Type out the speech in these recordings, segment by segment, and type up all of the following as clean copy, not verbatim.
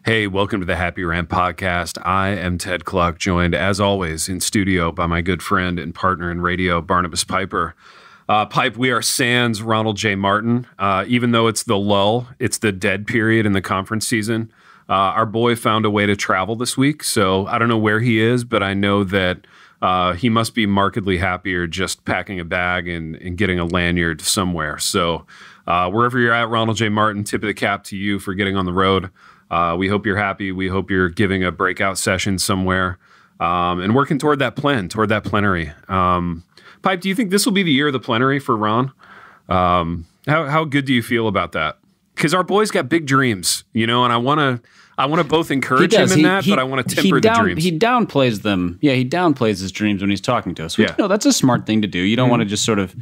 Hey, welcome to the Happy Rant podcast. I am Ted Cluck, joined as always in studio by my good friend and partner in radio, Barnabas Piper. Pipe, we are sans Ronald J. Martin. Even though it's the lull, it's the dead period in the conference season. Our boy found a way to travel this week, so I don't know where he is, but I know that he must be markedly happier just packing a bag and getting a lanyard somewhere. So wherever you're at, Ronald J. Martin, tip of the cap to you for getting on the road. We hope you're happy. We hope you're giving a breakout session somewhere and working toward that plenary. Pipe, do you think this will be the year of the plenary for Ron? How good do you feel about that? Because our boy's got big dreams, and I want to both encourage him in that, but I want to temper the dreams. He downplays them. Yeah, he downplays his dreams when he's talking to us. Which, that's a smart thing to do. You don't want to just sort of,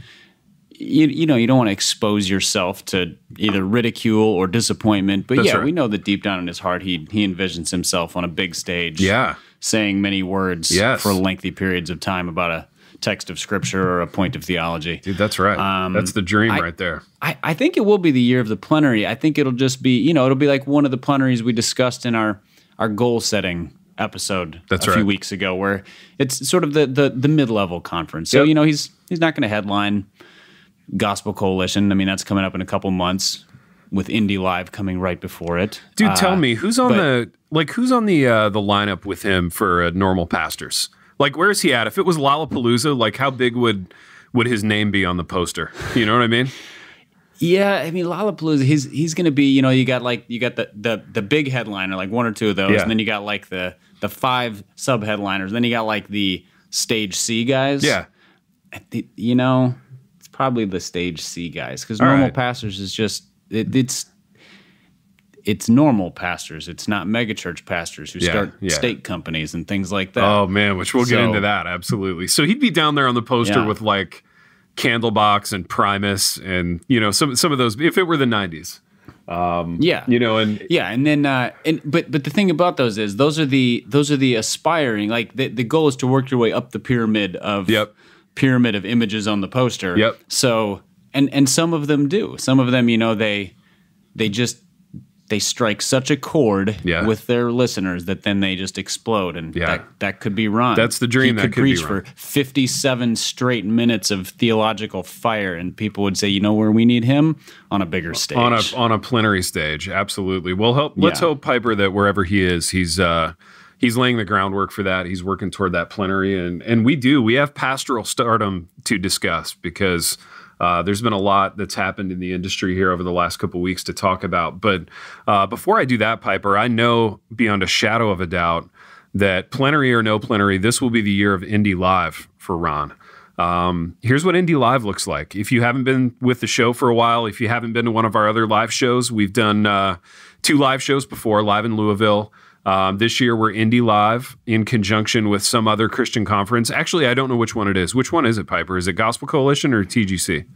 you don't want to expose yourself to either ridicule or disappointment. But right. We know that deep down in his heart, he envisions himself on a big stage, saying many words for lengthy periods of time about a text of scripture or a point of theology. Dude, that's right. That's the dream right there. I think it will be the year of the plenary. I think it'll just be, it'll be like one of the plenaries we discussed in our goal setting episode a few weeks ago, where it's sort of the mid-level conference. So, he's not going to headline Gospel Coalition. I mean, that's coming up in a couple months with Indy Live coming right before it. Dude, tell me, who's on the lineup with him for normal pastors? Like, where is he at? If it was Lollapalooza, like, how big would his name be on the poster? You know what I mean? Yeah, I mean, Lollapalooza, he's going to be, you got the big headliner, like one or two of those, and then you got like the 5 sub headliners, then you got like the stage C guys. Yeah, it's probably the stage C guys, because normal pastors is just it's normal pastors. It's not megachurch pastors who start steak companies and things like that. Oh man, which we'll get into that absolutely. So he'd be down there on the poster with like Candlebox and Primus and some of those. If it were the 90s, and then but the thing about those is those are the aspiring. Like the goal is to work your way up the pyramid of images on the poster. Yep. So and some of them do. Some of them, they strike such a chord with their listeners that then they just explode, and that could be Ron. That's the dream. He could preach for 57 straight minutes of theological fire, and people would say, where we need him? On a bigger stage. On a plenary stage, absolutely. Well, let's hope, Piper, that wherever he is, he's laying the groundwork for that. He's working toward that plenary, and we have pastoral stardom to discuss, because there's been a lot that's happened in the industry here over the last couple of weeks to talk about. But before I do that, Piper, I know beyond a shadow of a doubt that plenary or no plenary, this will be the year of Indy Live for Ron. Here's what Indy Live looks like. If you haven't been with the show for a while, if you haven't been to one of our other live shows, we've done 2 live shows before, live in Louisville. This year we're Indy Live in conjunction with some other Christian conference. Actually, I don't know which one it is. Which one is it, Piper? Is it Gospel Coalition or TGC?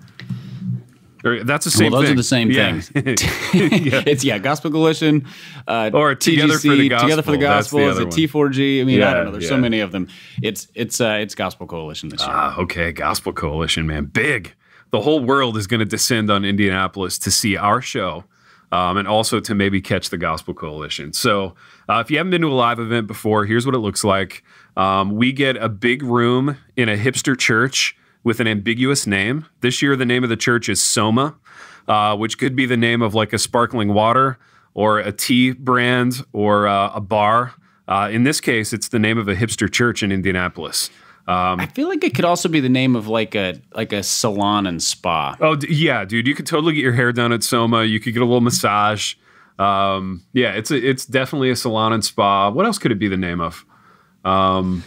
That's the same thing. Well, those are the same things. It's Gospel Coalition, or Together TGC, for the Gospel. Together for the Gospel. Is it T4G? I mean, I don't know. There's so many of them. It's Gospel Coalition this year. Okay, Gospel Coalition, man, big. The whole world is going to descend on Indianapolis to see our show. And also to maybe catch the Gospel Coalition. So if you haven't been to a live event before, here's what it looks like. We get a big room in a hipster church with an ambiguous name. This year, the name of the church is Soma, which could be the name of like a sparkling water or a tea brand or a bar. In this case, it's the name of a hipster church in Indianapolis. I feel like it could also be the name of like a salon and spa. Oh yeah, dude, you could totally get your hair done at Soma. You could get a little massage. It's definitely a salon and spa. What else could it be the name of? A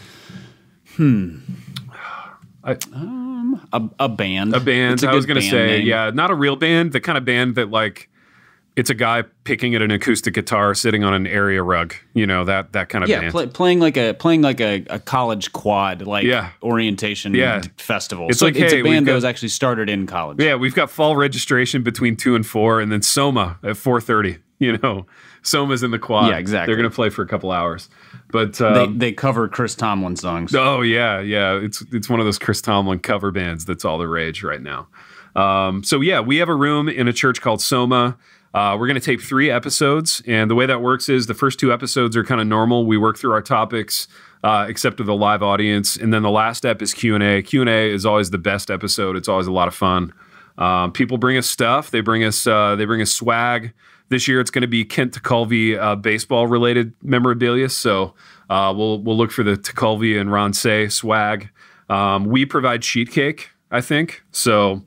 band. A band. I was going to say, name. Not a real band. The kind of band that like it's a guy picking at an acoustic guitar, sitting on an area rug. That kind of band. Playing like a college quad orientation festival. It's it's a band that was actually started in college. Yeah, we've got fall registration between 2 and 4, and then Soma at 4:30. Soma's in the quad. Yeah, exactly. They're going to play for a couple hours. But they cover Chris Tomlin songs. Oh, yeah. It's one of those Chris Tomlin cover bands that's all the rage right now. So, yeah, we have a room in a church called Soma. We're going to tape 3 episodes. And the way that works is the first 2 episodes are kind of normal. We work through our topics, except with the live audience. And then the last ep is Q&A. Q&A is always the best episode. It's always a lot of fun. People bring us stuff. They bring us swag. This year it's going to be Kent Tekulve baseball related memorabilia. So we'll look for the Tekulve and Ron Say swag. We provide sheet cake, I think. So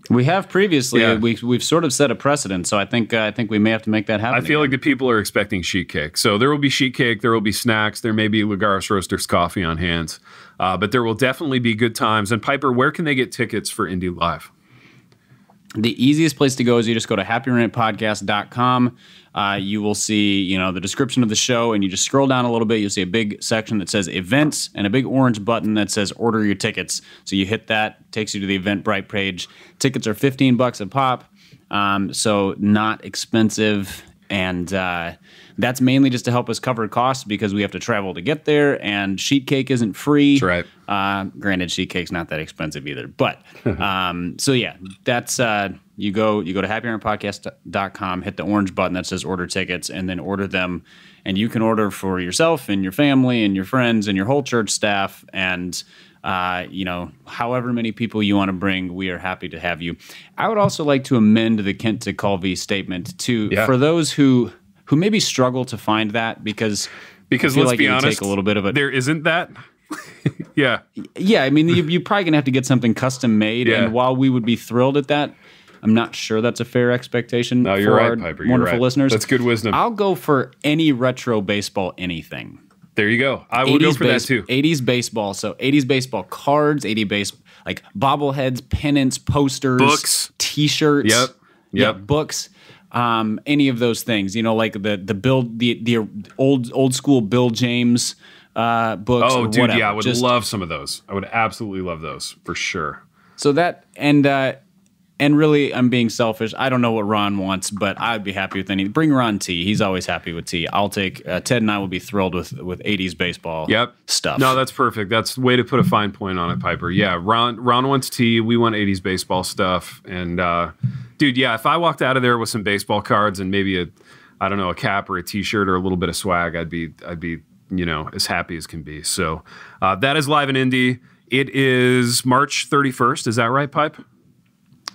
we have previously. Yeah. We've sort of set a precedent. So I think we may have to make that happen. I feel like the people are expecting sheet cake. So there will be sheet cake. There will be snacks. There may be Lagares Roasters coffee on hand. But there will definitely be good times. And Piper, where can they get tickets for Indy Live? The easiest place to go is you just go to happyrantpodcast.com. You will see, the description of the show, and you just scroll down a little bit. You'll see a big section that says events and a big orange button that says order your tickets. So you hit that, takes you to the Eventbrite page. Tickets are $15 a pop, so not expensive. And that's mainly just to help us cover costs because we have to travel to get there, and sheet cake isn't free. That's right. Granted, sheet cake's not that expensive either. But so yeah, that's you go to happyrantpodcast.com, hit the orange button that says order tickets, and then order them. And you can order for yourself and your family and your friends and your whole church staff, and however many people you want to bring, we are happy to have you. I would also like to amend the Kent Tekulve statement for those who maybe struggle to find that because let's be honest, take a little bit of it. There isn't that. Yeah. I mean, you're probably gonna have to get something custom made, and while we would be thrilled at that, I'm not sure that's a fair expectation. No, you're right, Piper. Wonderful listeners. That's good wisdom. I'll go for any retro baseball anything. There you go. I will go for that too. 80s baseball. So 80s baseball cards, 80s like bobbleheads, pennants, posters, books, T-shirts. Yep. Yeah, books. Any of those things. Like the old school Bill James books. Oh, or dude, whatever. yeah, I would love some of those. I would absolutely love those for sure. So that and really, I'm being selfish. I don't know what Ron wants, but I'd be happy with any. Bring Ron tea. He's always happy with tea. I'll take Ted, and I will be thrilled with 80s baseball stuff. No, that's perfect. That's the way to put a fine point on it, Piper. Yeah, Ron wants tea. We want 80s baseball stuff. And dude, yeah, if I walked out of there with some baseball cards and maybe a cap or a T-shirt or a little bit of swag, I'd be as happy as can be. So that is live in Indy. It is March 31st. Is that right, Pipe?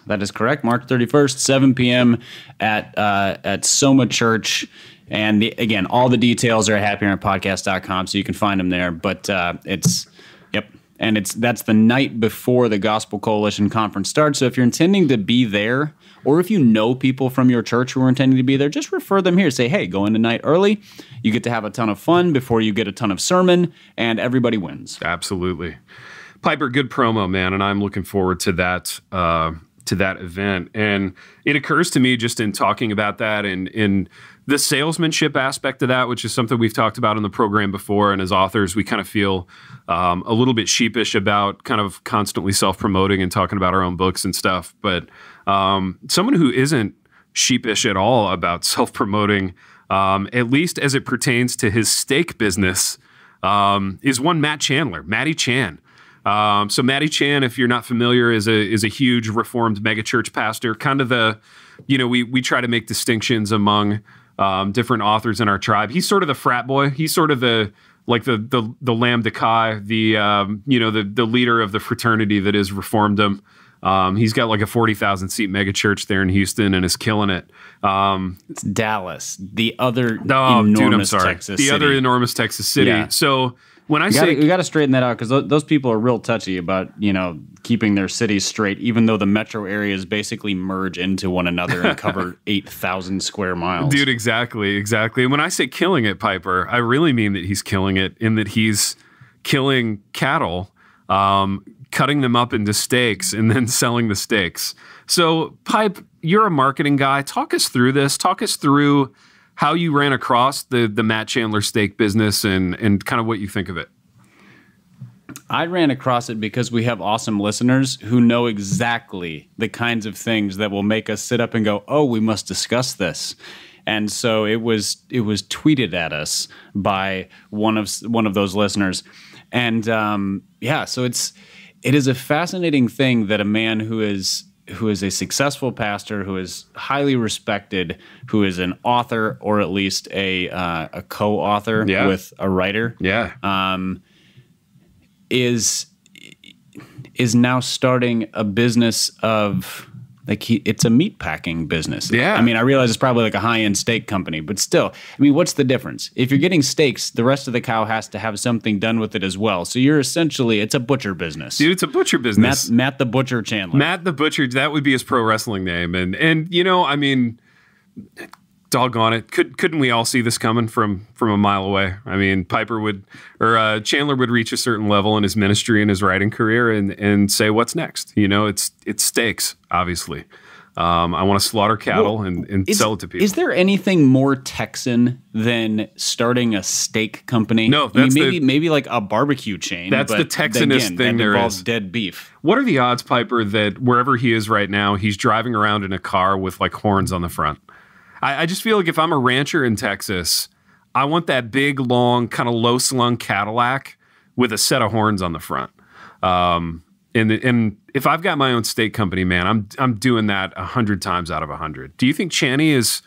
That is correct. March 31st, 7 p.m. at Soma Church. And again, all the details are at happyrantpodcast.com, so you can find them there. But that's the night before the Gospel Coalition Conference starts. So if you're intending to be there, or if you know people from your church who are intending to be there, just refer them here. Say, hey, go in tonight early. You get to have a ton of fun before you get a ton of sermon, and everybody wins. Absolutely. Piper, good promo, man, and I'm looking forward to that event. And it occurs to me just in talking about that and in the salesmanship aspect of that, which is something we've talked about in the program before. And as authors, we kind of feel a little bit sheepish about kind of constantly self-promoting and talking about our own books and stuff. But someone who isn't sheepish at all about self-promoting, at least as it pertains to his steak business, is one Matt Chandler, Matty Chan. So Matty Chan, if you're not familiar, is a huge Reformed megachurch pastor. Kind of we try to make distinctions among different authors in our tribe. He's sort of the frat boy. He's sort of the Lambda Chi, the leader of the fraternity that is Reformedom. He's got like a 40,000 seat megachurch there in Houston and is killing it. It's Dallas, the other enormous Texas city. The other enormous Texas city. Yeah. So when I we got to straighten that out because those people are real touchy about keeping their cities straight, even though the metro areas basically merge into one another and cover 8,000 square miles. Dude, exactly. And when I say killing it, Piper, I really mean that he's killing it in that he's killing cattle, cutting them up into steaks and then selling the steaks. So, Pipe, you're a marketing guy. Talk us through this. Talk us through how you ran across the Matt Chandler steak business and kind of what you think of it. I ran across it because we have awesome listeners who know exactly the kinds of things that will make us sit up and go, oh, we must discuss this. And so it was tweeted at us by one of those listeners. And so it is a fascinating thing that a man who is a successful pastor, who is highly respected, who is an author or at least a co-author with a writer, is now starting a business of it's a meat packing business. Yeah. I mean, I realize it's probably like a high-end steak company, but still, I mean, what's the difference? If you're getting steaks, the rest of the cow has to have something done with it as well. So you're essentially, it's a butcher business. Dude, it's a butcher business. Matt the Butcher Chandler. Matt the Butcher, that would be his pro wrestling name. And you know, I mean, doggone it. Couldn't we all see this coming from a mile away? I mean, Chandler would reach a certain level in his ministry and his writing career and say, what's next? You know, it's steaks, obviously. I want to slaughter cattle and sell it to people. Is there anything more Texan than starting a steak company? No, maybe like a barbecue chain. That's the Texanest thing that there involves is. Dead beef. What are the odds, Piper, that wherever he is right now, he's driving around in a car with like horns on the front? I just feel like if I'm a rancher in Texas, I want that big, long, kind of low-slung Cadillac with a set of horns on the front. And if I've got my own steak company, man, I'm doing that 100 times out of 100. Do you think Channy is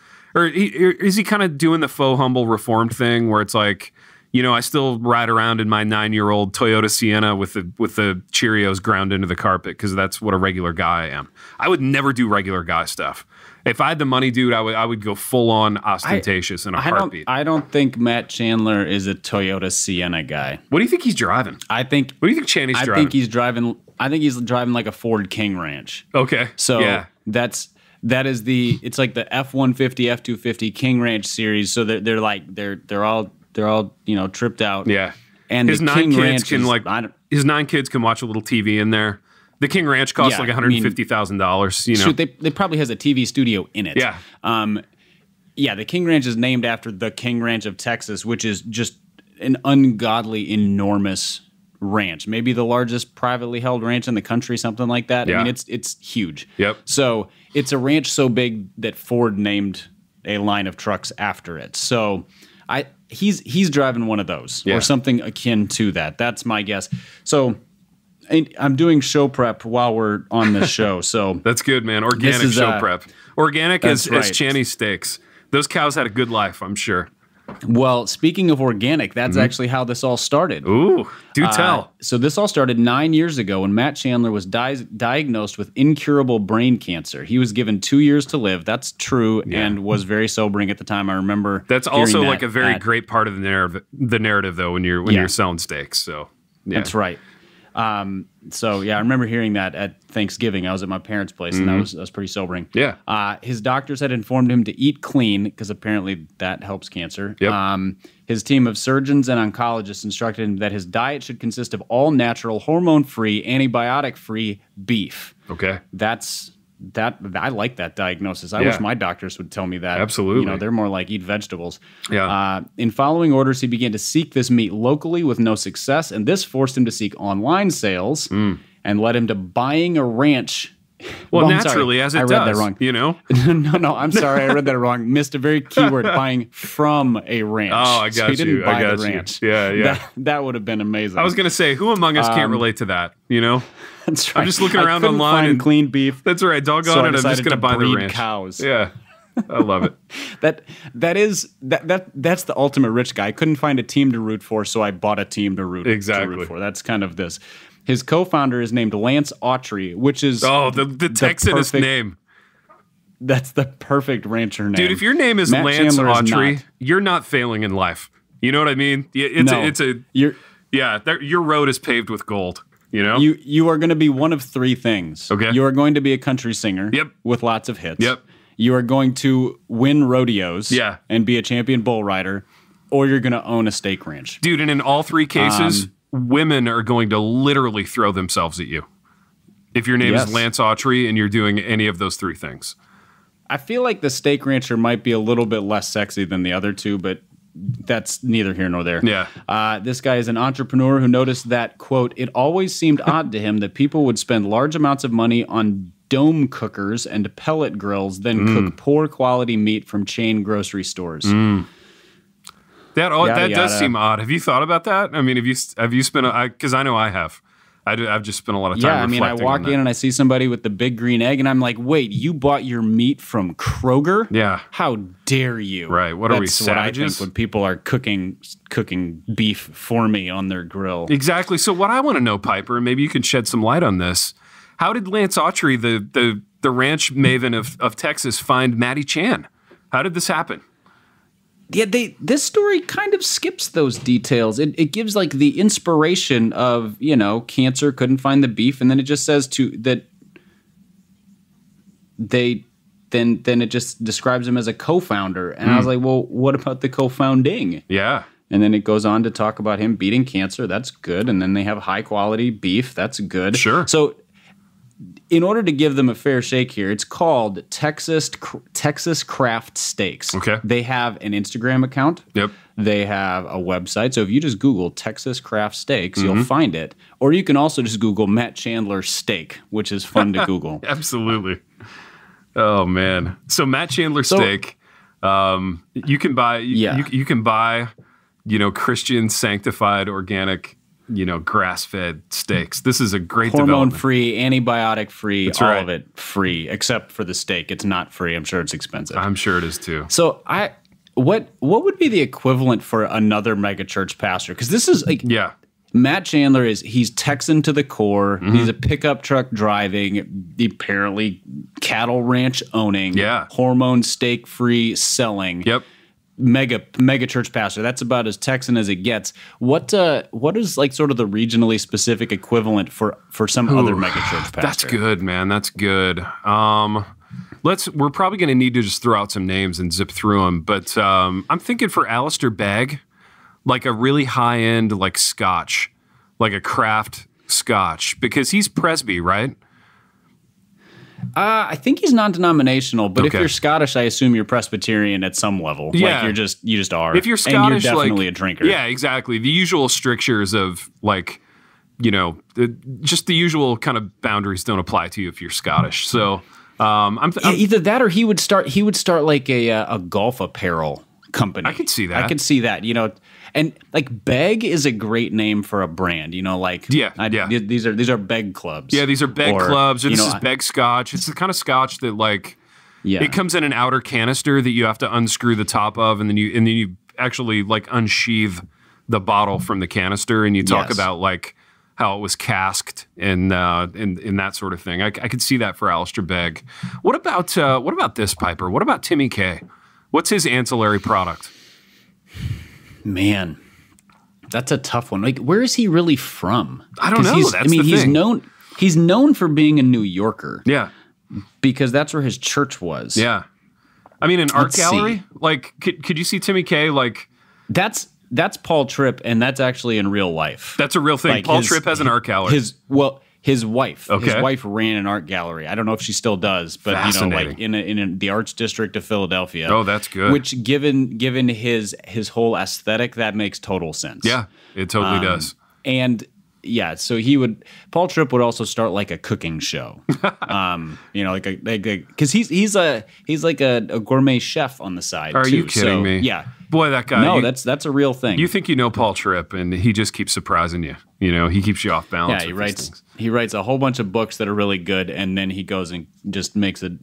he kind of doing the faux humble reformed thing where it's like, you know, I still ride around in my 9-year-old Toyota Sienna with the Cheerios ground into the carpet because that's what a regular guy I am. I would never do regular guy stuff. If I had the money, dude, I would go full on ostentatious in a heartbeat. I don't think Matt Chandler is a Toyota Sienna guy. What do you think he's driving? What do you think Channy's driving? I think he's driving like a Ford King Ranch. Okay. So yeah. it's like the F-150, F-250 King Ranch series. So they're all you know, tripped out. Yeah. And his 9 kids his 9 kids can watch a little TV in there. The King Ranch costs like $150,000. You know, shoot, they probably has a TV studio in it. Yeah. The King Ranch is named after the King Ranch of Texas, which is just an ungodly enormous ranch. Maybe the largest privately held ranch in the country, something like that. Yeah. I mean, it's huge. Yep. So it's a ranch so big that Ford named a line of trucks after it. So he's driving one of those or something akin to that. That's my guess. So I'm doing show prep while we're on this show. So that's good, man. Organic show prep. Organic as Channy's steaks. Those cows had a good life, I'm sure. Well, speaking of organic, that's actually how this all started. Ooh, do tell. So this all started 9 years ago when Matt Chandler was diagnosed with incurable brain cancer. He was given 2 years to live. That's true and was very sobering at the time. I remember. That's also like a very great part of the narrative, though, when you're selling steaks. So that's right. I remember hearing that at Thanksgiving. I was at my parents' place, and that was pretty sobering. Yeah. His doctors had informed him to eat clean because apparently that helps cancer. Yep. His team of surgeons and oncologists instructed him that his diet should consist of all natural, hormone-free, antibiotic-free beef. Okay. I like that diagnosis. I wish my doctors would tell me that. Absolutely. You know, they're more like eat vegetables. Yeah. In following orders, he began to seek this meat locally with no success, and this forced him to seek online sales and led him to buying a ranch. Well, naturally, as it does. I read that wrong. You know? No, I'm sorry. I read that wrong. Missed a very key word, buying from a ranch. Oh, I got you. So he didn't buy the ranch. Yeah. That would have been amazing. I was going to say, who among us can't relate to that, you know? That's right. I'm just looking around online and clean beef. That's right. Doggone it. I'm just going to buy the ranch. Cows. Yeah. I love it. That's the ultimate rich guy. I couldn't find a team to root for, so I bought a team to root for. That's kind of this. His co-founder is named Lance Autry, which is the Texanist name. That's the perfect rancher name. Dude, if your name is Matt Lance Chandler Autry, you're not failing in life. You know what I mean? Your road is paved with gold. You know? You are going to be one of 3 things. Okay. You are going to be a country singer with lots of hits. Yep. You are going to win rodeos and be a champion bull rider, or you're going to own a steak ranch. Dude, and in all 3 cases, women are going to literally throw themselves at you. If your name is Lance Autry and you're doing any of those 3 things. I feel like the steak rancher might be a little bit less sexy than the other 2, but that's neither here nor there. Yeah. This guy is an entrepreneur who noticed that, quote, it always seemed odd to him that people would spend large amounts of money on dome cookers and pellet grills, then cook poor quality meat from chain grocery stores. That does seem odd. Have you thought about that? I mean, have you spent? Because I know I have. I've just spent a lot of time. Yeah, I mean, I walk in and I see somebody with the big green egg, and I'm like, "Wait, you bought your meat from Kroger? Yeah, how dare you?" Right? What are we, savages? What I think when people are cooking beef for me on their grill. Exactly. So what I want to know, Piper, and maybe you can shed some light on this. How did Lance Autry, the ranch maven of Texas, find Matty Chan? How did this happen? Yeah, this story kind of skips those details. It gives like the inspiration of, cancer, couldn't find the beef, and then it just says then it just describes him as a co-founder. And I was like, well, what about the co-founding? Yeah. And then it goes on to talk about him beating cancer. That's good. And then they have high quality beef. That's good. Sure. So in order to give them a fair shake here, it's called Texas Craft Steaks. Okay. They have an Instagram account. Yep. They have a website. So if you just Google Texas Craft Steaks, you'll find it. Or you can also just Google Matt Chandler steak, which is fun to Google. Absolutely. Oh man. So Matt Chandler steak, you can buy. You can buy, Christian sanctified organic, grass-fed steaks. This is a great hormone-free, antibiotic-free, That's all right. of it free, except for the steak. It's not free. I'm sure it's expensive. I'm sure it is too. So what would be the equivalent for another megachurch pastor? Because this is like Matt Chandler he's Texan to the core. He's a pickup truck driving, apparently cattle ranch owning, hormone steak free selling. Yep. Mega church pastor. That's about as Texan as it gets. What is like sort of the regionally specific equivalent for some other mega church pastor? That's good, man. That's good. We're probably going to need to just throw out some names and zip through them. But I'm thinking for Alistair Begg, like a really high end like Scotch, like a craft Scotch, because he's Presby, right? I think he's non-denominational, but if you're Scottish, I assume you're Presbyterian at some level. Yeah. Like you just are. If you're Scottish, and you're definitely a drinker. Yeah, exactly. The usual strictures of like, just the usual kind of boundaries don't apply to you if you're Scottish. So either that or he would start like a golf apparel company. I could see that. And like Begg is a great name for a brand, these are Begg clubs. Yeah, these are Begg clubs. This is Begg Scotch. It's the kind of Scotch that like it comes in an outer canister that you have to unscrew the top of, and then you actually like unsheathe the bottle from the canister, and you talk about like how it was casked and that sort of thing. I could see that for Alistair Begg. What about this, Piper? What about Timmy K? What's his ancillary product? Man, that's a tough one. Like, where is he really from? I don't know. He's known for being a New Yorker. Yeah, because that's where his church was. Yeah, I mean, an art gallery. Like, could you see Timmy K? Like, that's Paul Tripp, and that's actually in real life. That's a real thing. Like Paul Tripp has an art gallery. His wife. His wife ran an art gallery. I don't know if she still does, but like in the arts district of Philadelphia. Oh, that's good. Which given his whole aesthetic, that makes total sense. Yeah, it totally does. And so Paul Tripp would also start like a cooking show. Because he's like a gourmet chef on the side. Are you kidding me? Yeah. Boy, that guy. No, that's a real thing. You think you know Paul Tripp, and he just keeps surprising you. He keeps you off balance. Yeah, he writes a whole bunch of books that are really good, and then he goes and just makes a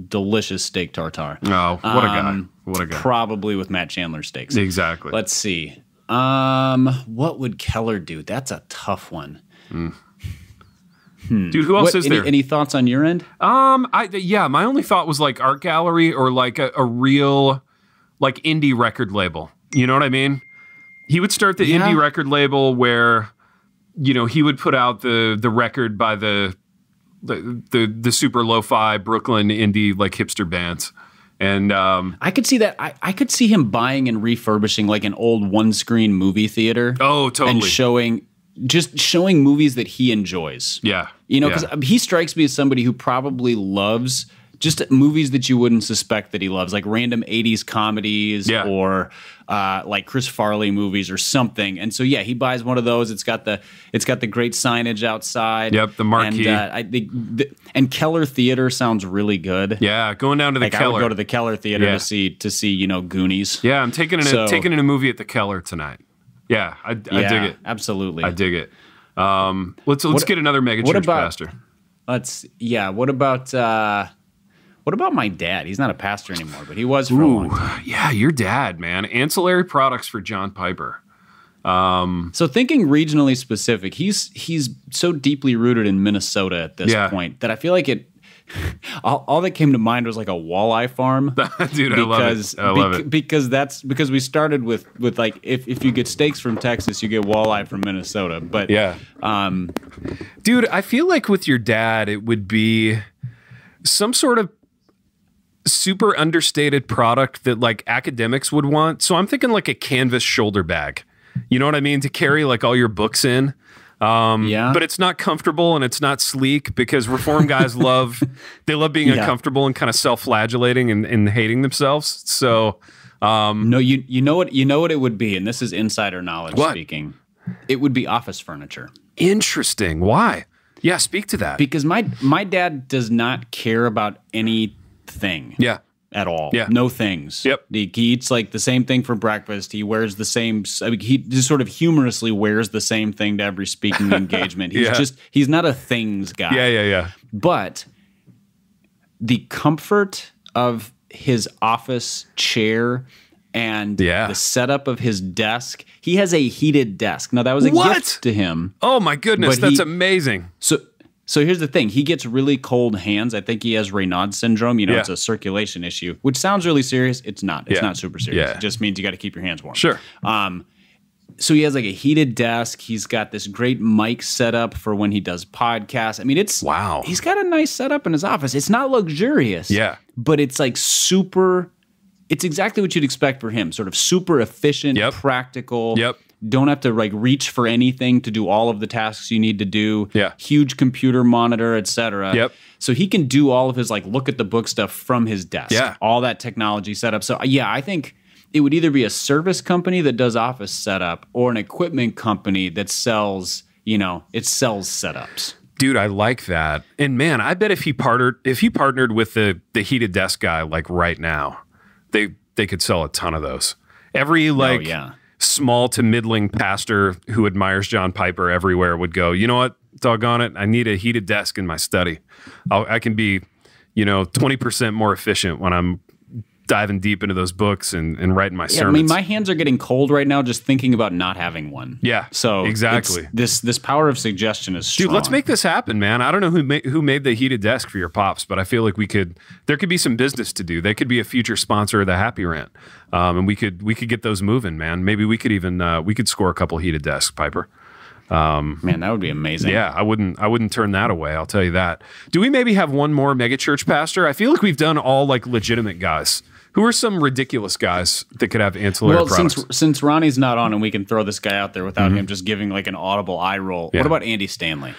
delicious steak tartare. Oh, what a guy! What a guy! Probably with Matt Chandler steaks. Exactly. Let's see. What would Keller do? That's a tough one. Dude, who else is there? Any thoughts on your end? My only thought was like art gallery or like a real like indie record label. You know what I mean? He would start the indie record label where, he would put out the record by the super lo-fi Brooklyn indie like hipster bands. And I could see that. I could see him buying and refurbishing like an old one-screen movie theater. Oh, totally. And showing movies that he enjoys. Yeah. Because he strikes me as somebody who probably loves just movies that you wouldn't suspect that he loves, like random 80s comedies or like Chris Farley movies or something. And so he buys one of those. It's got the great signage outside. Yep, the marquee. And I think and Keller Theater sounds really good. Yeah, going down to the Keller. I would go to the Keller Theater to see Goonies. Yeah, I'm taking in a movie at the Keller tonight. Yeah, I dig it. Absolutely. I dig it. Let's get another megachurch pastor. What about my dad? He's not a pastor anymore, but he was for a long time. Yeah, your dad, man. Ancillary products for John Piper. So thinking regionally specific, he's so deeply rooted in Minnesota at this point that I feel like all that came to mind was like a walleye farm. Dude, I love it. Because we started with like if you get steaks from Texas, you get walleye from Minnesota. But dude, I feel like with your dad, it would be some sort of super understated product that like academics would want. So I'm thinking like a canvas shoulder bag. You know what I mean? To carry like all your books in. But it's not comfortable and it's not sleek because Reform guys love being uncomfortable and kind of self-flagellating and hating themselves. So no, you know what it would be, and this is insider knowledge speaking. It would be office furniture. Interesting. Why? Yeah, speak to that. Because my dad does not care about anything. Yeah. At all. Yeah. No things. Yep. He eats like the same thing for breakfast. He wears the same, he just sort of humorously wears the same thing to every speaking engagement. He's not a things guy. Yeah. But the comfort of his office chair and the setup of his desk, he has a heated desk. Now that was a gift to him. Oh my goodness. That's amazing. So here's the thing. He gets really cold hands. I think he has Raynaud's syndrome. It's a circulation issue, which sounds really serious. It's not. It's not super serious. Yeah. It just means you got to keep your hands warm. Sure. So he has like a heated desk. He's got this great mic setup for when he does podcasts. I mean, wow. He's got a nice setup in his office. It's not luxurious. Yeah. But it's like super. It's exactly what you'd expect for him. Sort of super efficient, practical. Yep. Don't have to like reach for anything to do all of the tasks you need to do. Yeah. Huge computer monitor, etc. Yep. So he can do all of his like look at the book stuff from his desk. Yeah. All that technology setup. So I think it would either be a service company that does office setup or an equipment company that sells setups. Dude, I like that. And man, I bet if he partnered with the heated desk guy like right now, they could sell a ton of those. Every small to middling pastor who admires John Piper everywhere would go, you know what, doggone it, I need a heated desk in my study. I can be, 20% more efficient when I'm diving deep into those books and writing my sermons. I mean, my hands are getting cold right now just thinking about not having one. Yeah, so exactly. This power of suggestion is strong. Dude, let's make this happen, man. I don't know who made the heated desk for your pops, but I feel like there could be some business to do. They could be a future sponsor of the Happy Rant, and we could get those moving, man. Maybe we could even score a couple heated desks, Piper. Man, that would be amazing. Yeah, I wouldn't turn that away. I'll tell you that. Do we maybe have one more megachurch pastor? I feel like we've done all like legitimate guys. Who are some ridiculous guys that could have ancillary products? Since Ronnie's not on and we can throw this guy out there without him just giving like an audible eye roll. Yeah. What about Andy Stanley?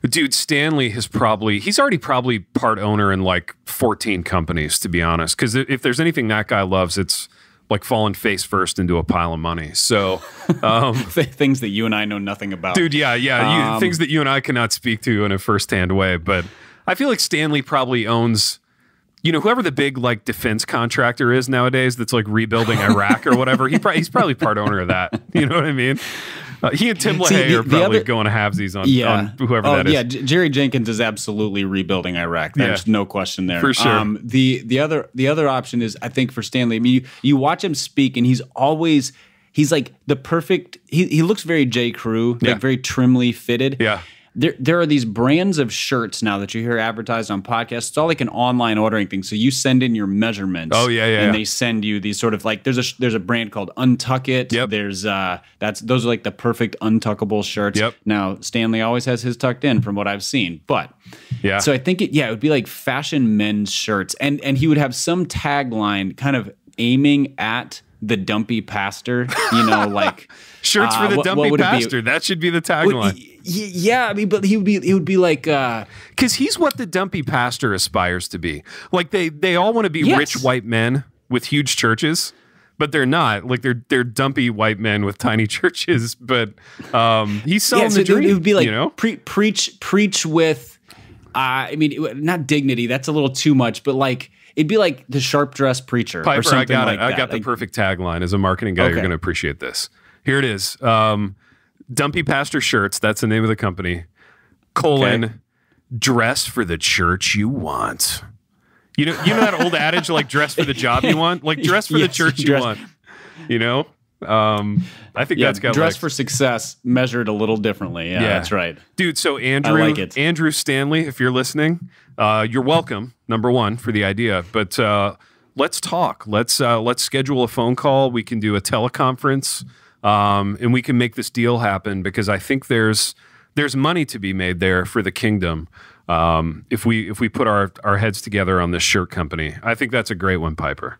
Dude, Stanley he's already probably part owner in like 14 companies, to be honest. Because if there's anything that guy loves, it's like falling face first into a pile of money. So things that you and I know nothing about. Dude, yeah. Things that you and I cannot speak to in a firsthand way. But I feel like Stanley probably owns, whoever the big like defense contractor is nowadays that's like rebuilding Iraq or whatever, he's probably part owner of that. You know what I mean? He and Tim LaHaye are probably going to halvesies on whoever that is. Yeah, Jerry Jenkins is absolutely rebuilding Iraq. There's no question there. For sure. The other option is, I think, for Stanley. I mean, you watch him speak, and he's like the perfect. He looks very J. Crew, like very trimly fitted. Yeah. There are these brands of shirts now that you hear advertised on podcasts. It's all like an online ordering thing. So you send in your measurements. Oh yeah. And they send you these sort of like there's a brand called Untuck It. Yep. There's those are like the perfect untuckable shirts. Yep. Now Stanley always has his tucked in from what I've seen. But so I think it would be like fashion men's shirts. And he would have some tagline kind of aiming at the dumpy pastor, you know, like shirts for the dumpy pastor. That should be the tagline. Yeah, I mean, but he would be like, because he's what the dumpy pastor aspires to be. Like they all want to be rich white men with huge churches, but they're not. Like they're dumpy white men with tiny churches. But he's selling the dream. It would be like, you know? preach with, I mean, not dignity. That's a little too much, but like. It'd be like the sharp dressed preacher Piper, or something like that. I got the perfect tagline. As a marketing guy, you're going to appreciate this. Here it is. Dumpy Pastor Shirts. That's the name of the company. : dress for the church you want. You know that old adage, like dress for the job you want? Like dress for the church you want. You know? I think that's got dress for success measured a little differently. Yeah, that's right. Dude, so Andrew Stanley, if you're listening, you're welcome, number one, for the idea. But let's talk. Let's schedule a phone call. We can do a teleconference, and we can make this deal happen because I think there's money to be made there for the kingdom. If we put our heads together on this shirt company. I think that's a great one, Piper.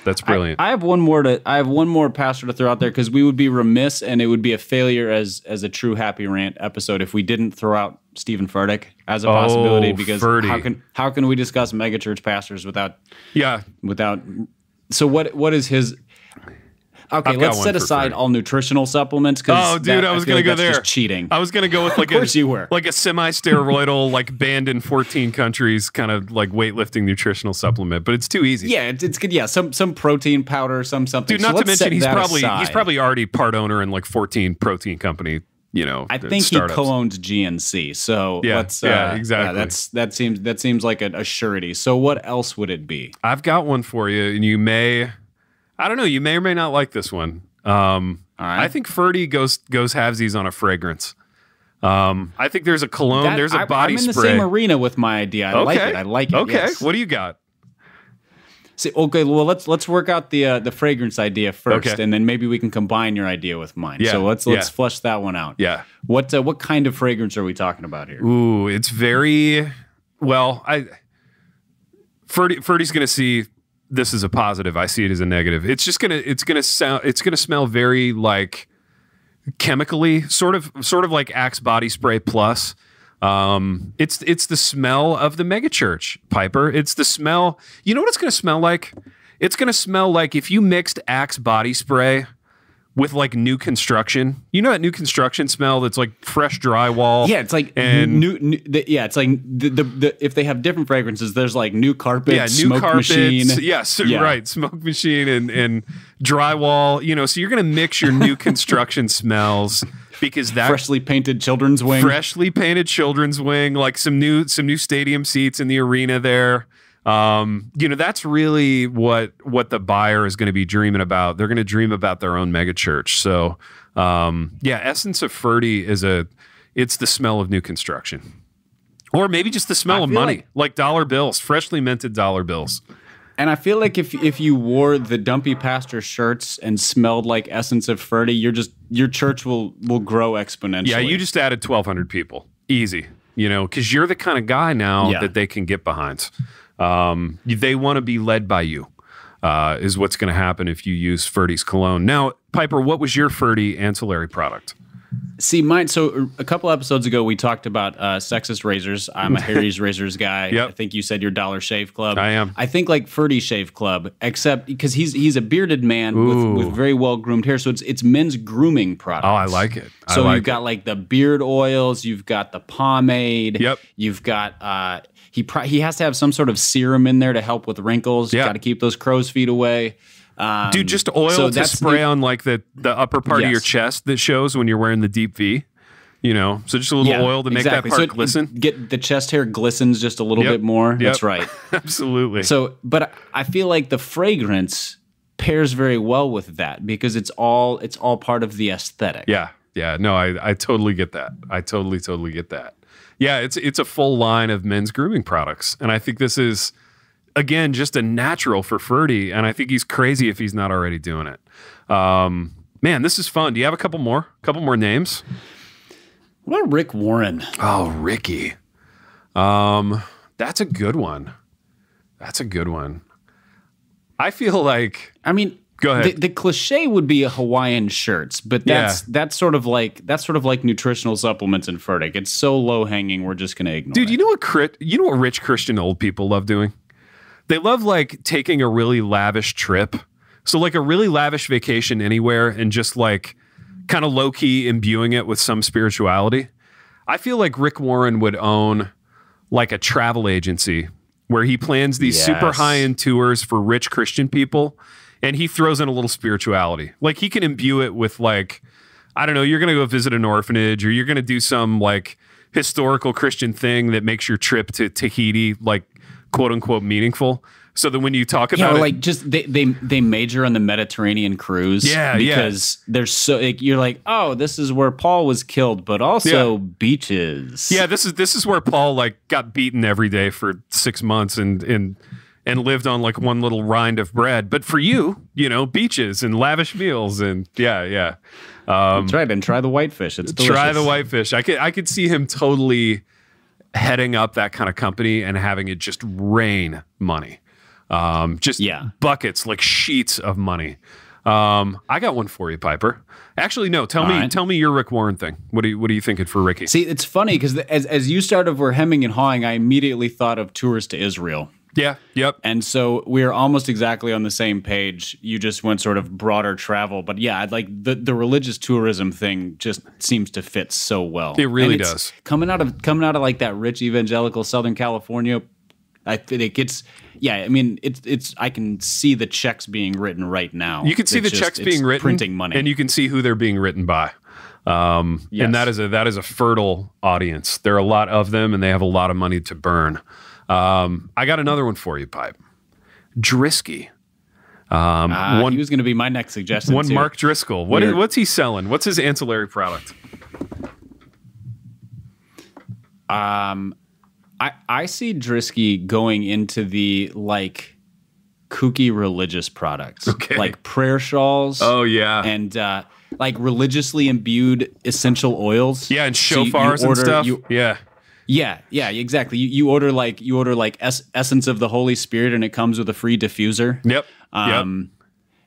That's brilliant. I have one more pastor to throw out there because we would be remiss and it would be a failure as a true Happy Rant episode if we didn't throw out Stephen Furtick as a possibility. Because how can we discuss megachurch pastors without? So what is his? Okay, let's set aside all nutritional supplements. Oh, dude, I was going to go there. Just cheating. I was going to go with like of course you were. Like a semi-steroidal, like banned in 14 countries, kind of like weightlifting nutritional supplement. But it's too easy. Yeah, it's good. Yeah, some protein powder, something. Dude, not to mention he's probably already part owner in like 14 protein company. You know, I think startups. He co-owns GNC. So exactly. That seems like a surety. So what else would it be? I've got one for you, and you may. I don't know. You may or may not like this one. All right. I think Ferdy goes halvesies on a fragrance. I think there's a cologne. There's a body spray. I'm in the same arena with my idea. I like it. Okay. Yes. What do you got? Okay. Well, let's work out the fragrance idea first, and then maybe we can combine your idea with mine. Yeah. So let's flesh that one out. Yeah. What kind of fragrance are we talking about here? Ooh, it's very well. Ferdy's going to see. This is a positive. I see it as a negative. It's gonna smell very like chemically, sort of like Axe body spray plus. It's the smell of the megachurch, Piper. It's the smell. You know what it's gonna smell like? It's gonna smell like if you mixed Axe body spray with like new construction. You know that new construction smell that's like fresh drywall. Yeah, it's like it's like the if they have different fragrances, there's like new carpets, new smoke carpets, machine. Right, smoke machine and drywall. You know, so you're gonna mix your new construction smells because that freshly painted children's wing, like some new stadium seats in the arena there. You know, that's really what the buyer is going to be dreaming about. They're going to dream about their own megachurch. So, Essence of Ferdy it's the smell of new construction, or maybe just the smell of money, like dollar bills, freshly minted dollar bills. And I feel like if you wore the Dumpy Pastor shirts and smelled like Essence of Ferdy, your church will grow exponentially. Yeah, you just added 1,200 people, easy. You know, because you're the kind of guy now that they can get behind. They want to be led by you, is what's going to happen if you use Ferdy's cologne. Now, Piper, what was your Ferdy ancillary product? See, mine. So a couple episodes ago, we talked about sexist razors. I'm a Harry's Razors guy. Yep. I think you said your Dollar Shave Club. I am. I think like Ferdy Shave Club, except because he's a bearded man with very well groomed hair. So it's men's grooming products. Oh, I like it. So you've got like the beard oils. You've got the pomade. Yep. You've got he has to have some sort of serum in there to help with wrinkles. Yeah. Got to keep those crow's feet away. Dude, just oil to spray on like the upper part of your chest that shows when you're wearing the deep V. You know, so just a little oil to make that part glisten. Get the chest hair glistens just a little bit more. Yep. That's right. Absolutely. So, but I feel like the fragrance pairs very well with that because it's all part of the aesthetic. Yeah. Yeah. No, I totally get that. I totally get that. Yeah, it's a full line of men's grooming products. And I think this is, again, just a natural for Ferdy. And I think he's crazy if he's not already doing it. Man, this is fun. Do you have a couple more names? What about Rick Warren? Oh, Ricky. That's a good one. I feel like, I mean, Go ahead. The cliche would be Hawaiian shirts, but that's sort of like nutritional supplements and Furtick. It's so low hanging, we're just going to ignore it. Dude, you know what rich Christian old people love doing? They love like taking a really lavish trip. So like a really lavish vacation anywhere and just like kind of low key imbuing it with some spirituality. I feel like Rick Warren would own like a travel agency where he plans these super high end tours for rich Christian people. And he throws in a little spirituality. Like he can imbue it with like, I don't know, you're going to go visit an orphanage or you're going to do some like historical Christian thing that makes your trip to Tahiti like quote unquote meaningful. So that when you talk about like just they major on the Mediterranean cruise. Because they're so you're like, oh, this is where Paul was killed, but also beaches. Yeah, this is where Paul like got beaten every day for 6 months and lived on like one little rind of bread. But for you, beaches and lavish meals and that's right. And try the whitefish. It's delicious. Try the whitefish. I could see him totally heading up that kind of company and having it just rain money. Buckets, like sheets of money. I got one for you, Piper. Actually, no. Tell me your Rick Warren thing. What are you thinking for Ricky? See, it's funny because as you started were hemming and hawing, I immediately thought of tours to Israel. Yeah. Yep. And so we're almost exactly on the same page. You just went sort of broader travel, but yeah, like the religious tourism thing just seems to fit so well. It really does. Coming out of like that rich evangelical Southern California, I think it's I can see the checks being written right now. You can see the checks being written, printing money, and you can see who they're being written by. And that is a fertile audience. There are a lot of them, and they have a lot of money to burn. I got another one for you, Pipe. Drisky. He was going to be my next suggestion. One too. Mark Driscoll. What's he selling? What's his ancillary product? I see Drisky going into the like kooky religious products, like prayer shawls. Oh yeah, and like religiously imbued essential oils. Yeah, and shofars and stuff. Yeah, exactly. You order like essence of the Holy Spirit, and it comes with a free diffuser. Yep.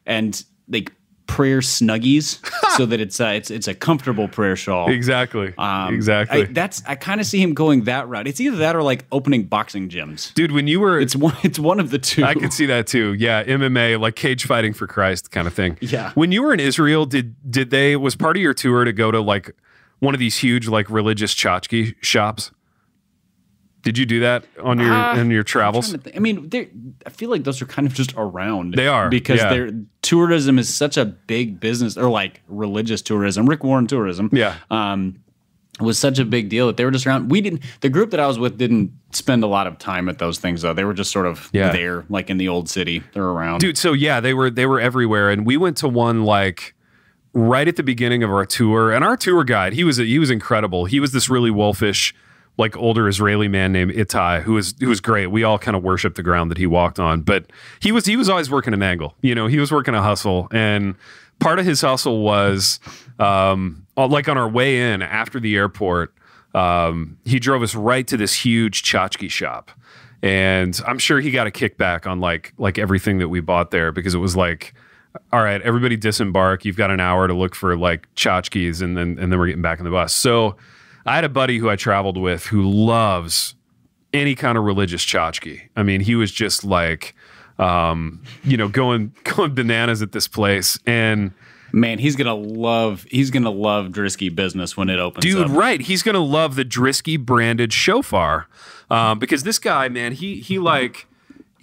And like prayer snuggies, so that it's a comfortable prayer shawl. Exactly. I kind of see him going that route. It's either that or like opening boxing gyms. Dude, when you were, it's one of the two. I could see that too. Yeah, MMA, like cage fighting for Christ kind of thing. Yeah. When you were in Israel, was part of your tour to go to like one of these huge like religious tchotchke shops? Did you do that on your travels? I mean, I feel like those are kind of just around. They are, because tourism is such a big business, or like religious tourism, Rick Warren tourism. Yeah, was such a big deal that they were just around. The group that I was with didn't spend a lot of time at those things though. They were just sort of there, like in the old city. They're around, dude. So yeah, they were everywhere, and we went to one like right at the beginning of our tour, and our tour guide, he was incredible. He was this really wolfish, like older Israeli man named Ittai, who was great. We all kind of worshiped the ground that he walked on, but he was always working an angle. He was working a hustle, and part of his hustle was like on our way in after the airport, he drove us right to this huge tchotchke shop, and I'm sure he got a kickback on like everything that we bought there, because it was like, all right, everybody disembark. You've got an hour to look for like tchotchkes, and then we're getting back on the bus. So I had a buddy who I traveled with who loves any kind of religious tchotchke. I mean, he was just like, going bananas at this place. And man, he's gonna love Drisky business when it opens up. Dude, right? He's gonna love the Drisky branded shofar, because this guy, man, he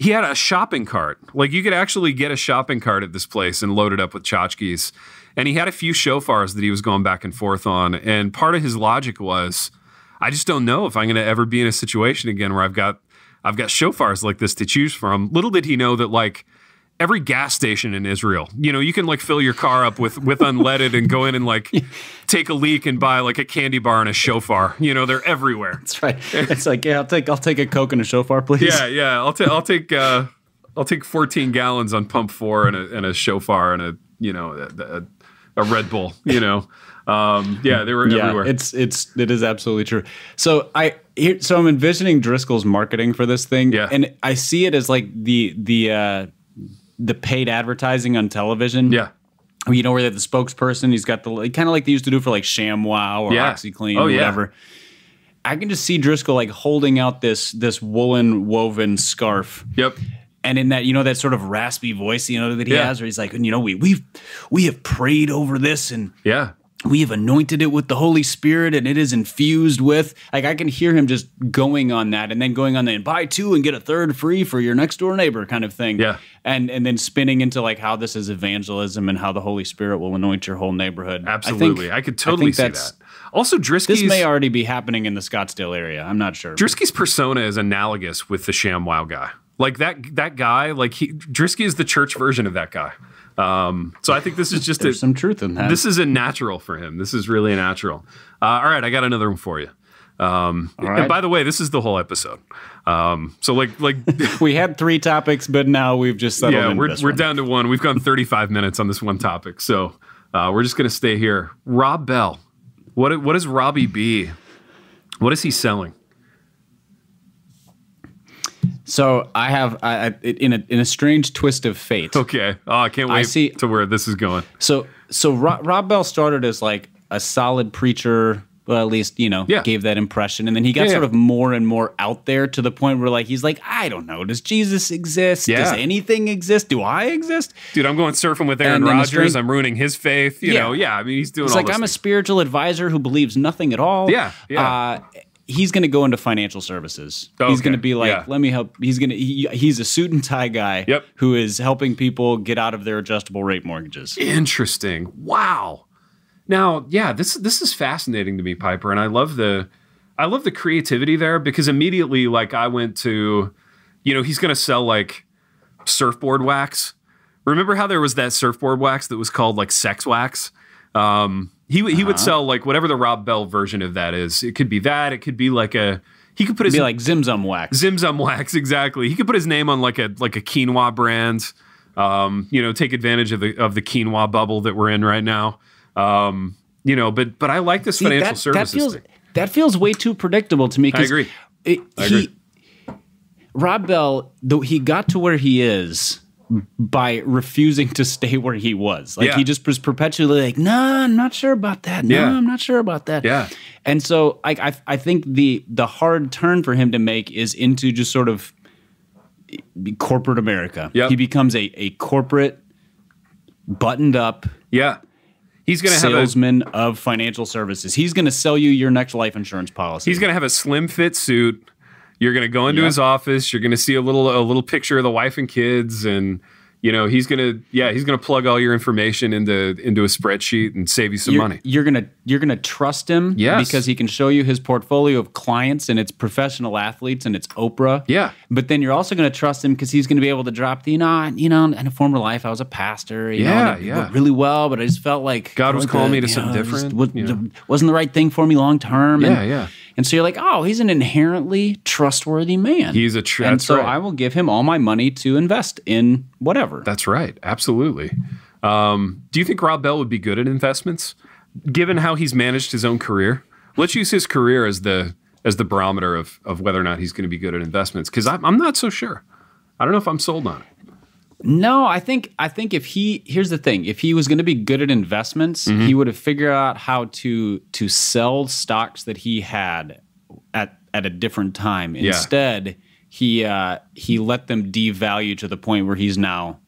had a shopping cart. Like you could actually get a shopping cart at this place and load it up with tchotchkes. And he had a few shofars that he was going back and forth on. And part of his logic was, I just don't know if I'm going to ever be in a situation again where I've got shofars like this to choose from. Little did he know that like every gas station in Israel, you can like fill your car up with unleaded and go in and like take a leak and buy like a candy bar and a shofar. They're everywhere. That's right. It's like, yeah, I'll take a Coke and a shofar, please. Yeah. I'll take 14 gallons on pump 4 and a shofar and a Red Bull, they were everywhere. It is absolutely true. So I'm envisioning Driscoll's marketing for this thing, and I see it as like the the paid advertising on television. Yeah. You know, where they have the spokesperson, he's got the kind of like they used to do for like ShamWow or OxyClean or whatever. I can just see Driscoll like holding out this woolen woven scarf. Yep. And in that, you know, that sort of raspy voice, you know, that he has, where he's like, you know, we have prayed over this and we have anointed it with the Holy Spirit and it is infused with, like, I can hear him just going on that and then going on the buy 2 and get a 3rd free for your next door neighbor kind of thing. Yeah. And then spinning into like how this is evangelism and how the Holy Spirit will anoint your whole neighborhood. Absolutely. I could totally see that. Also, Drisky's... This may already be happening in the Scottsdale area. I'm not sure. Drisky's persona is analogous with the ShamWow guy. Like that guy, like Drisky is the church version of that guy. So I think this is just some truth in that. This is a natural for him. This is really a natural. All right, I got another one for you. And by the way, this is the whole episode. So like we had 3 topics, but now we've just settled we're down to 1. We've gone 35 minutes on this one topic, so we're just gonna stay here. Rob Bell, what is Robbie B? What is he selling? So I have in a strange twist of fate. Okay. Oh, I can't wait to where this is going. So Rob Bell started as like a solid preacher. Well, at least, you know, gave that impression. And then he got sort of more and more out there to the point where like he's like, I don't know. Does Jesus exist? Yeah. Does anything exist? Do I exist? Dude, I'm going surfing with Aaron Rodgers. I'm ruining his faith. You know, I mean, he's doing all this. It's like I'm a spiritual advisor who believes nothing at all. Yeah. He's going to go into financial services. Okay. He's going to be like, let me help. He's a suit and tie guy who is helping people get out of their adjustable rate mortgages. Interesting. Wow. Now, this is fascinating to me, Piper, and I love the creativity there because immediately, like, I went to, you know, he's going to sell like surfboard wax. Remember how there was that surfboard wax that was called like sex wax? He would sell like whatever the Rob Bell version of that is. It could be that. It could be like he could put his like Zimzum wax. Zimzum wax, exactly. He could put his name on like a quinoa brand. You know, take advantage of the quinoa bubble that we're in right now. You know, but I like this financial services thing. That feels way too predictable to me. I agree. I agree. Rob Bell, though, he got to where he is by refusing to stay where he was. Like he just was perpetually like, no, I'm not sure about that. No, I'm not sure about that. Yeah. And so I think the hard turn for him to make is into just sort of corporate America. Yep. He becomes a corporate, buttoned up. Yeah. He's going to have salesman of financial services. He's going to sell you your next life insurance policy. He's going to have a slim fit suit. You're going to go into his office. You're going to see a little picture of the wife and kids, and you know he's going to plug all your information into a spreadsheet and save you some money. You're gonna trust him, because he can show you his portfolio of clients and it's professional athletes and it's Oprah. Yeah, but then you're also going to trust him because he's going to be able to drop in a former life I was a pastor. You know, and it went really well, but I just felt like God was calling me to something different. Wasn't the right thing for me long term. Yeah. And so you're like, oh, he's an inherently trustworthy man. He's and so I will give him all my money to invest in whatever. That's right. Absolutely. Do you think Rob Bell would be good at investments, given how he's managed his own career? Let's use his career as the barometer of whether or not he's going to be good at investments, because I'm not so sure. I don't know if I'm sold on it. No, I think here's the thing. If he was going to be good at investments, he would have figured out how to sell stocks that he had at a different time. Instead, he let them devalue to the point where he's now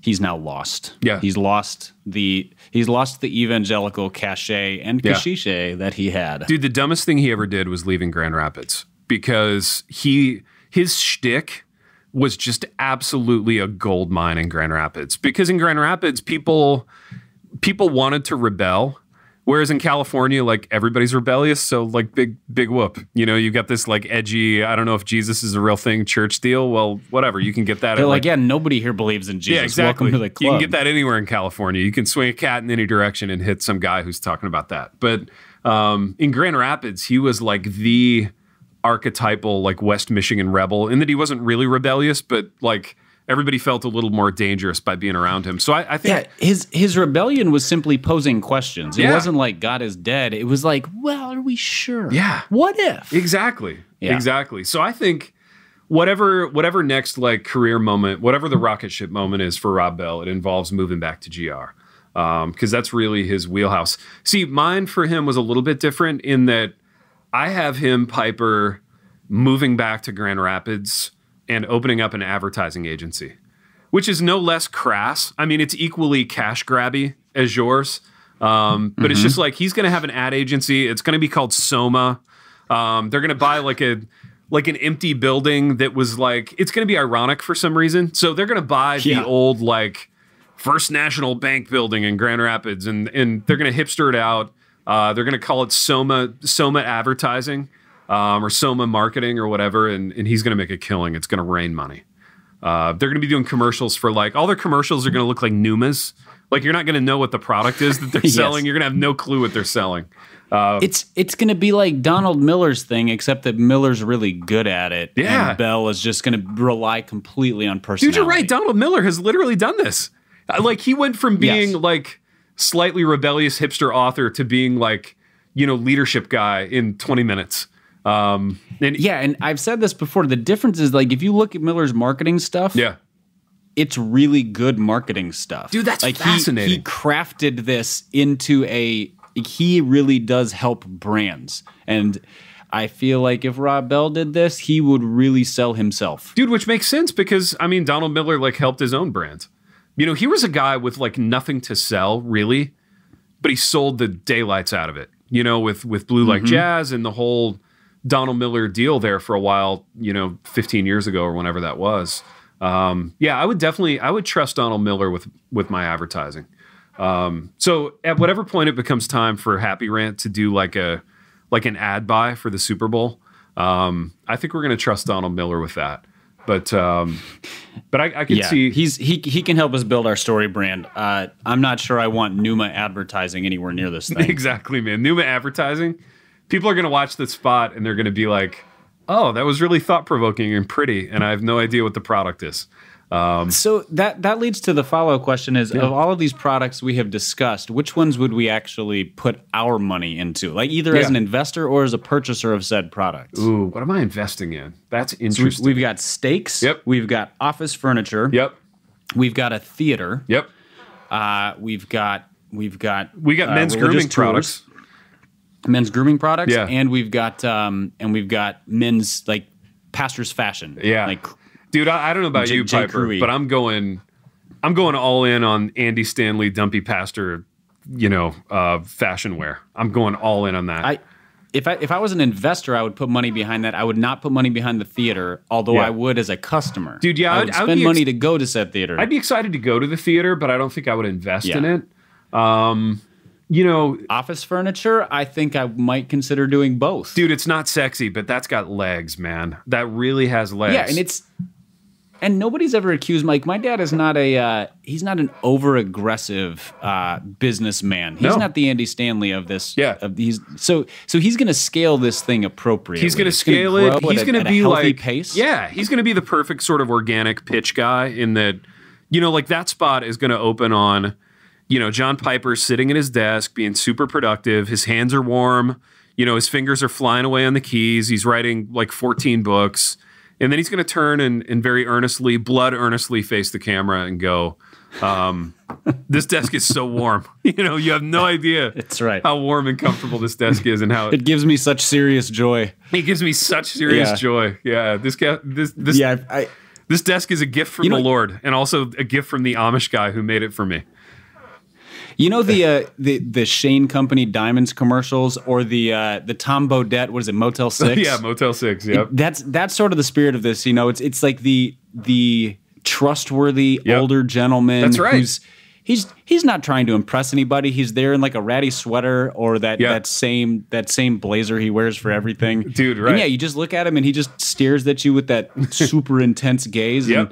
lost. Yeah. He's lost the evangelical cachet and cachet that he had. Dude, the dumbest thing he ever did was leaving Grand Rapids, because his shtick was just absolutely a gold mine in Grand Rapids. Because in Grand Rapids, people wanted to rebel, whereas in California, like, everybody's rebellious. So like big whoop. You know, you got this like edgy, I don't know if Jesus is a real thing, church deal. Well, whatever. You can get that. They're like, nobody here believes in Jesus. Yeah, exactly. Welcome to the club. You can get that anywhere in California. You can swing a cat in any direction and hit some guy who's talking about that. But in Grand Rapids, he was like the archetypal like West Michigan rebel, in that he wasn't really rebellious, but like everybody felt a little more dangerous by being around him. So I think his rebellion was simply posing questions. It wasn't like God is dead. It was like, well, are we sure? Yeah. What if? Exactly. So I think whatever next like career moment, whatever the rocket ship moment is for Rob Bell, it involves moving back to GR. Because that's really his wheelhouse. See, mine for him was a little bit different in that I have him, Piper, moving back to Grand Rapids and opening up an advertising agency, which is no less crass. I mean, it's equally cash grabby as yours. But it's just like he's going to have an ad agency. It's going to be called Soma. They're going to buy like an empty building that was like, it's going to be ironic for some reason. So they're going to buy the old like First National Bank building in Grand Rapids and they're going to hipster it out. They're going to call it Soma Advertising or Soma Marketing or whatever. And he's going to make a killing. It's going to rain money. They're going to be doing commercials for like, all their commercials are going to look like Numas. Like you're not going to know what the product is that they're selling. You're going to have no clue what they're selling. It's going to be like Donald Miller's thing, except that Miller's really good at it. Yeah. And Bell is just going to rely completely on personality. Dude, you're right. Donald Miller has literally done this. Like he went from being like slightly rebellious hipster author to being like, leadership guy in 20 minutes. And I've said this before. The difference is like if you look at Miller's marketing stuff, it's really good marketing stuff. Dude, that's like fascinating. He crafted this into he really does help brands. And I feel like if Rob Bell did this, he would really sell himself. Dude, which makes sense because, I mean, Donald Miller like helped his own brand. He was a guy with like nothing to sell, really, but he sold the daylights out of it, with Blue Like Jazz and the whole Donald Miller deal there for a while, 15 years ago or whenever that was. I would trust Donald Miller with my advertising. So at whatever point it becomes time for Happy Rant to do like an ad buy for the Super Bowl, I think we're going to trust Donald Miller with that. But I can see he can help us build our story brand. I'm not sure I want Numa advertising anywhere near this thing. Exactly, man. Numa advertising. People are going to watch the spot and they're going to be like, "Oh, that was really thought-provoking and pretty," and I have no idea what the product is. So that leads to the follow-up question is, of all of these products we have discussed, which ones would we actually put our money into? Like either as an investor or as a purchaser of said products? Ooh, what am I investing in? That's interesting. So we've got steaks. Yep. We've got office furniture. Yep. We've got a theater. Yep. We've got men's grooming products. Men's grooming products. Yeah. And we've got men's like pastor's fashion. Yeah. Like, dude, I don't know about you, Piper, but I'm going all in on Andy Stanley, Dumpy Pastor, fashion wear. I'm going all in on that. If I was an investor, I would put money behind that. I would not put money behind the theater, although I would as a customer. Dude, I would spend money to go to said theater. I'd be excited to go to the theater, but I don't think I would invest in it. Office furniture, I think I might consider doing both. Dude, it's not sexy, but that's got legs, man. That really has legs. Yeah, and nobody's ever accused my dad is not he's not an over aggressive businessman. He's not the Andy Stanley of this. Yeah. So he's going to scale this thing appropriately. He's going to scale it. He's going to be like pace. Yeah, he's going to be the perfect sort of organic pitch guy in that, like that spot is going to open on, John Piper sitting at his desk, being super productive. His hands are warm. His fingers are flying away on the keys. He's writing like 14 books. And then he's going to turn and very blood earnestly face the camera and go, this desk is so warm. You have no idea That's right. how warm and comfortable this desk is and how it gives me such serious joy. It gives me such serious joy. Yeah. This desk is a gift from the Lord and also a gift from the Amish guy who made it for me. The Shane Company Diamonds commercials or the Tom Bodette, what is it, Motel 6? Yeah, Motel 6, yep. That's sort of the spirit of this, it's like the trustworthy older gentleman. That's right. He's not trying to impress anybody. He's there in like a ratty sweater or that same blazer he wears for everything. Dude, right. And you just look at him and he just stares at you with that super intense gaze. Yep.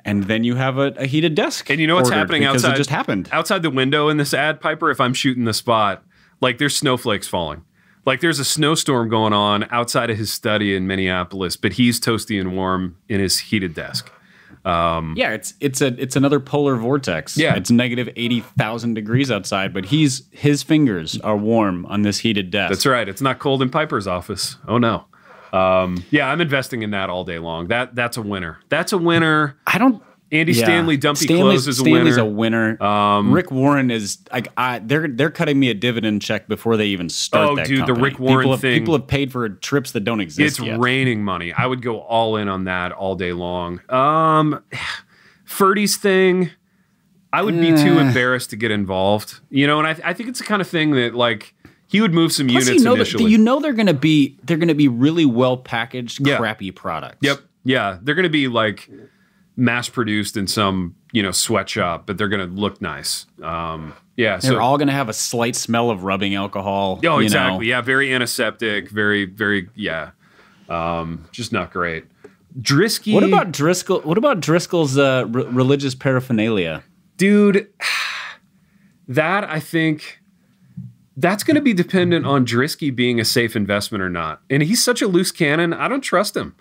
And then you have a heated desk. And you know what's happening outside? It just happened. Outside the window in this ad, Piper, if I'm shooting the spot, like there's snowflakes falling. Like there's a snowstorm going on outside of his study in Minneapolis, but he's toasty and warm in his heated desk. It's another polar vortex. Yeah. It's negative 80,000 degrees outside, but his fingers are warm on this heated desk. That's right. It's not cold in Piper's office. Oh, no. Yeah, I'm investing in that all day long. That's a winner. That's a winner. Andy Stanley, dumpy clothes is a winner. Stanley's a winner. Rick Warren is like they're cutting me a dividend check before they even start. Oh, dude, the Rick Warren thing. People have paid for trips that don't exist. It's raining money. I would go all in on that all day long. Ferdy's thing, I would be too embarrassed to get involved. You know, and I think it's the kind of thing that like he would move some units initially. They're gonna be really well packaged, crappy products. Yep. Yeah, they're gonna be like mass produced in some, sweatshop, but they're going to look nice. They're all going to have a slight smell of rubbing alcohol. Oh, exactly. Yeah, very antiseptic, very, very, just not great. Drisky. What about Driscoll? What about Driscoll's religious paraphernalia? Dude, that I think that's going to be dependent on Drisky being a safe investment or not. And he's such a loose cannon. I don't trust him,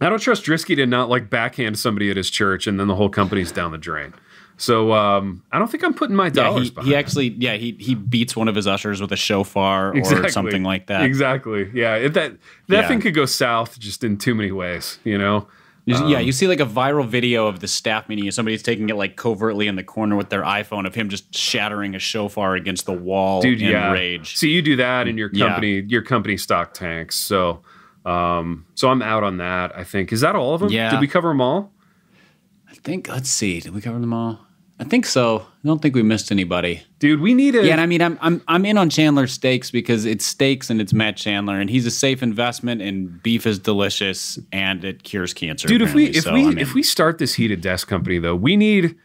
I don't trust Drisky to not like backhand somebody at his church and then the whole company's down the drain. So I don't think I'm putting my dollars behind he actually, he beats one of his ushers with a shofar or something like that. Exactly. Yeah. That thing could go south just in too many ways, You see like a viral video of the staff meeting. Somebody's taking it like covertly in the corner with their iPhone of him just shattering a shofar against the wall in rage. So you do that in your company stock tanks. So I'm out on that, I think. Is that all of them? Yeah. Did we cover them all? I think, let's see. Did we cover them all? I think so. I don't think we missed anybody. Dude, we need Yeah, and I mean, I'm in on Chandler Steaks because it's steaks and it's Matt Chandler, and he's a safe investment, and beef is delicious, and it cures cancer. Dude, if we start this heated desk company, though, we need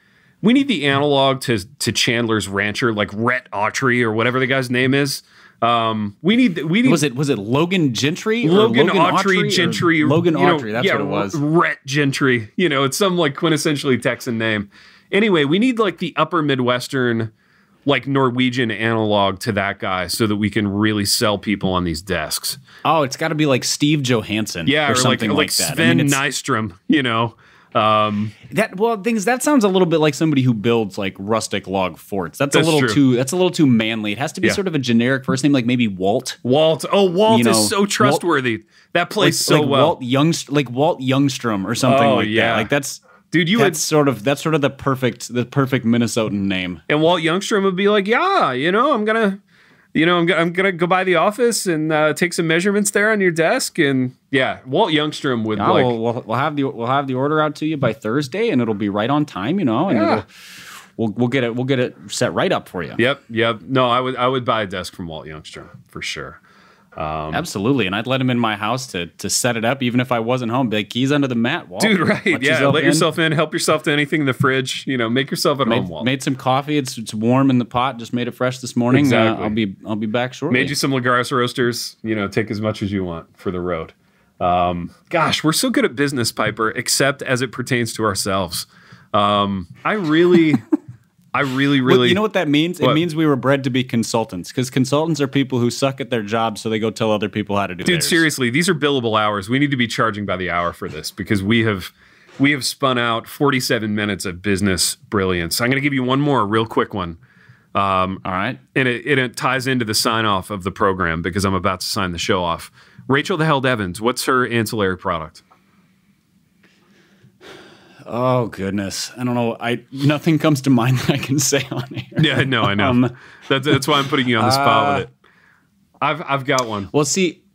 the analog to Chandler's Rancher, like Rhett Autry or whatever the guy's name is. We need. Was it Logan Gentry? Logan Autry Gentry. Logan Autry. That's what it was. Rhett Gentry. It's some like quintessentially Texan name. Anyway, we need like the upper Midwestern, like Norwegian analog to that guy, so that we can really sell people on these desks. Oh, it's got to be like Steve Johansson, or something like that. Sven Nystrom. That sounds a little bit like somebody who builds like rustic log forts. That's a little too manly. It has to be sort of a generic first name, like maybe Walt. Walt is so trustworthy. That plays so well. Walt Youngstrom or something like that. Like that's that's sort of the perfect Minnesotan name. And Walt Youngstrom would be like, I'm gonna go by the office and take some measurements there on your desk, and Walt Youngstrom would we'll have the order out to you by Thursday, and it'll be right on time, and we'll get it set right up for you. Yep. No, I would buy a desk from Walt Youngstrom for sure. Absolutely, and I'd let him in my house to set it up, even if I wasn't home. Be like, keys under the mat, Walt. Dude, right? Let yourself in. Help yourself to anything in the fridge. Make yourself at home, Walt. Made some coffee. It's warm in the pot. Just made it fresh this morning. Exactly. I'll be back shortly. Made you some Lagares roasters. Take as much as you want for the road. Gosh, we're so good at business, Piper, except as it pertains to ourselves. I really. Well, you know what that means? It means we were bred to be consultants, because consultants are people who suck at their jobs, so they go tell other people how to do it. Dude, seriously, these are billable hours. We need to be charging by the hour for this, because we have spun out 47 minutes of business brilliance. I'm going to give you one more real quick one. All right. And it ties into the sign-off of the program, because I'm about to sign the show off. Rachel the Held Evans, what's her ancillary product? Oh goodness, I don't know. Nothing comes to mind that I can say on here. Yeah, no, I know. That's why I'm putting you on the spot with it. I've got one. Well, see,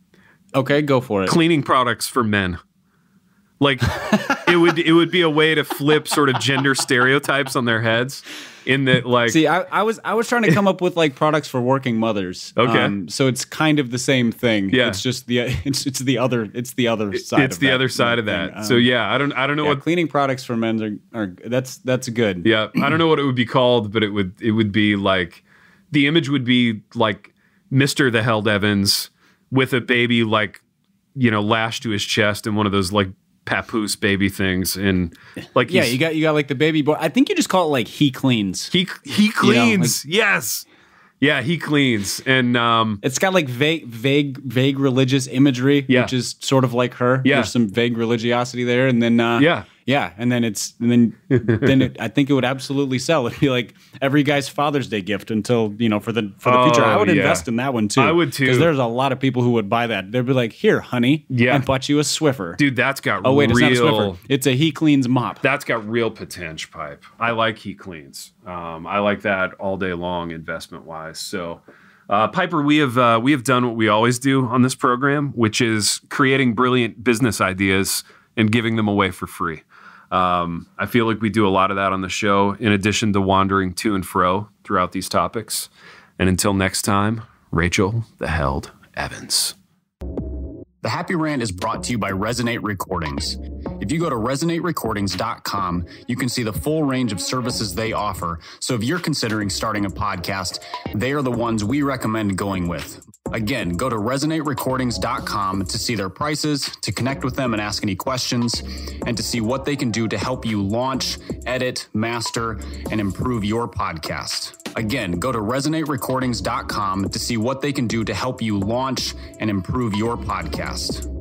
okay, go for it. Cleaning products for men. Like it would be a way to flip sort of gender stereotypes on their heads. In that, like, see, I was trying to come up with like products for working mothers. Okay, so it's kind of the same thing. Yeah, it's just it's the other side. It's the other side of that. So I don't know what cleaning products for men are. That's good. Yeah, I don't know what it would be called, but it would be like, the image would be like Mr. the Held Evans with a baby like lashed to his chest in one of those like papoose baby things, and like you got like the baby boy. I think you just call it like he cleans. He cleans. Yes. Yeah, he cleans, and it's got like vague religious imagery, which is sort of like her. Yeah. There's some vague religiosity there, and then Yeah, and then I think it would absolutely sell. It'd be like every guy's Father's Day gift until for the future. I would invest in that one too. I would too, because there's a lot of people who would buy that. They'd be like, "Here, honey, I bought you a Swiffer, dude. That's got it's not a Swiffer. It's a He Cleans mop. That's got real potential, Pipe. I like He Cleans. I like that all day long, investment wise. So, Piper, we have done what we always do on this program, which is creating brilliant business ideas and giving them away for free. I feel like we do a lot of that on the show, in addition to wandering to and fro throughout these topics. And until next time, Rachel the Held Evans. The Happy Rant is brought to you by Resonate Recordings. If you go to resonaterecordings.com, you can see the full range of services they offer. So if you're considering starting a podcast, they are the ones we recommend going with. Again, go to resonaterecordings.com to see their prices, to connect with them and ask any questions, and to see what they can do to help you launch, edit, master, and improve your podcast. Again, go to resonaterecordings.com to see what they can do to help you launch and improve your podcast.